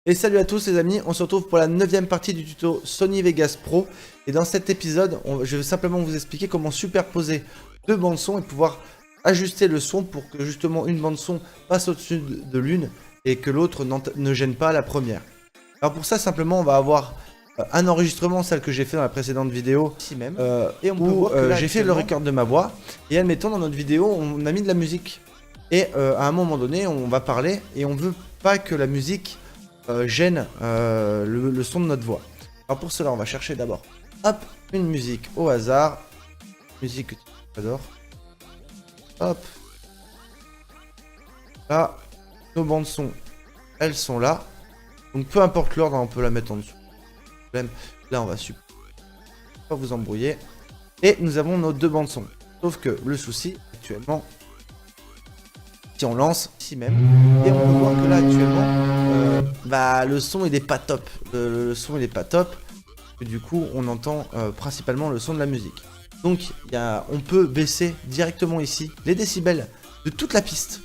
Et salut à tous les amis, on se retrouve pour la 9ème partie du tuto Sony Vegas Pro. Et dans cet épisode, je vais simplement vous expliquer comment superposer deux bandes son et pouvoir ajuster le son pour que justement une bande son passe au-dessus de l'une et que l'autre ne gêne pas la première. Alors pour ça simplement on va avoir un enregistrement, celle que j'ai fait dans la précédente vidéo, ici même, et on peut voir que j'ai fait le record de ma voix. Et admettons dans notre vidéo on a mis de la musique. Et à un moment donné on va parler et on veut pas que la musique gêne le son de notre voix. Alors pour cela on va chercher d'abord hop une musique au hasard, musique que tu adores, hop là nos bandes son elles sont là, donc peu importe l'ordre on peut la mettre en dessous, là on va pas vous embrouiller, et nous avons nos deux bandes son, sauf que le souci actuellement, si on lance ici même, et on peut voir que là actuellement le son il est pas top, le son il est pas top, et du coup on entend principalement le son de la musique. Donc on peut baisser directement ici les décibels de toute la piste.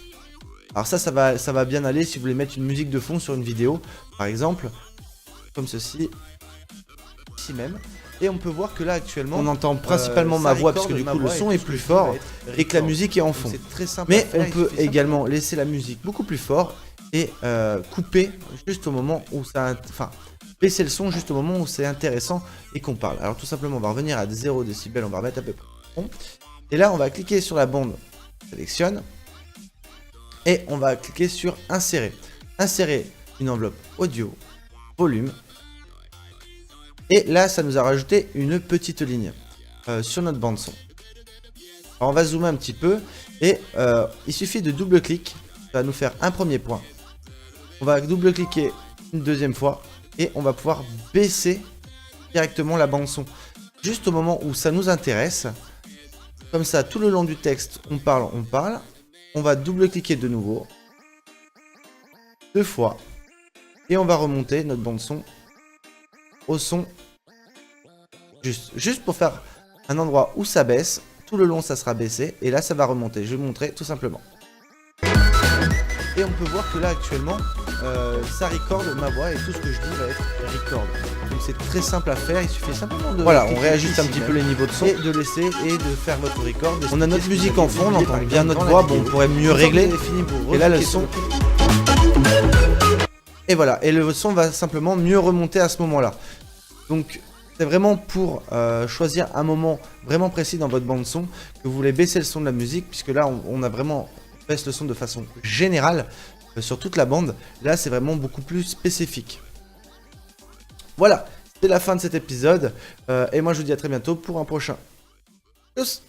Alors ça va bien aller si vous voulez mettre une musique de fond sur une vidéo par exemple, comme ceci, ici même. Et on peut voir que là actuellement on entend principalement ma voix parce que du coup le son est plus fort et que la musique est en fond. Très simple. Mais on peut également laisser la musique beaucoup plus fort et couper juste au moment où ça... Enfin, baisser le son juste au moment où c'est intéressant et qu'on parle. Alors tout simplement on va revenir à 0 décibels, on va remettre à peu près. Et là on va cliquer sur la bande, sélectionne. Et on va cliquer sur insérer. Insérer une enveloppe audio, volume. Et là, ça nous a rajouté une petite ligne sur notre bande son. Alors, on va zoomer un petit peu et il suffit de double-clic. Ça va nous faire un premier point. On va double-cliquer une deuxième fois et on va pouvoir baisser directement la bande son. Juste au moment où ça nous intéresse. Comme ça, tout le long du texte, on parle, on parle. On va double-cliquer de nouveau. Deux fois. Et on va remonter notre bande son au son juste pour faire un endroit où ça baisse, tout le long ça sera baissé et là ça va remonter. Je vais vous montrer tout simplement. Et on peut voir que là actuellement ça record ma voix et tout ce que je dis va être record. Donc c'est très simple à faire, il suffit simplement de... Voilà, on réajuste un petit peu les niveaux de son et de laisser et de faire votre record. On a notre musique en fond, on entend bien notre voix, bon on pourrait mieux régler. Et là le son... Et voilà, et le son va simplement mieux remonter à ce moment-là. Donc c'est vraiment pour choisir un moment vraiment précis dans votre bande son que vous voulez baisser le son de la musique, puisque là on a vraiment baisse le son de façon générale sur toute la bande. Là c'est vraiment beaucoup plus spécifique. Voilà, c'est la fin de cet épisode et moi je vous dis à très bientôt pour un prochain. Tchuss.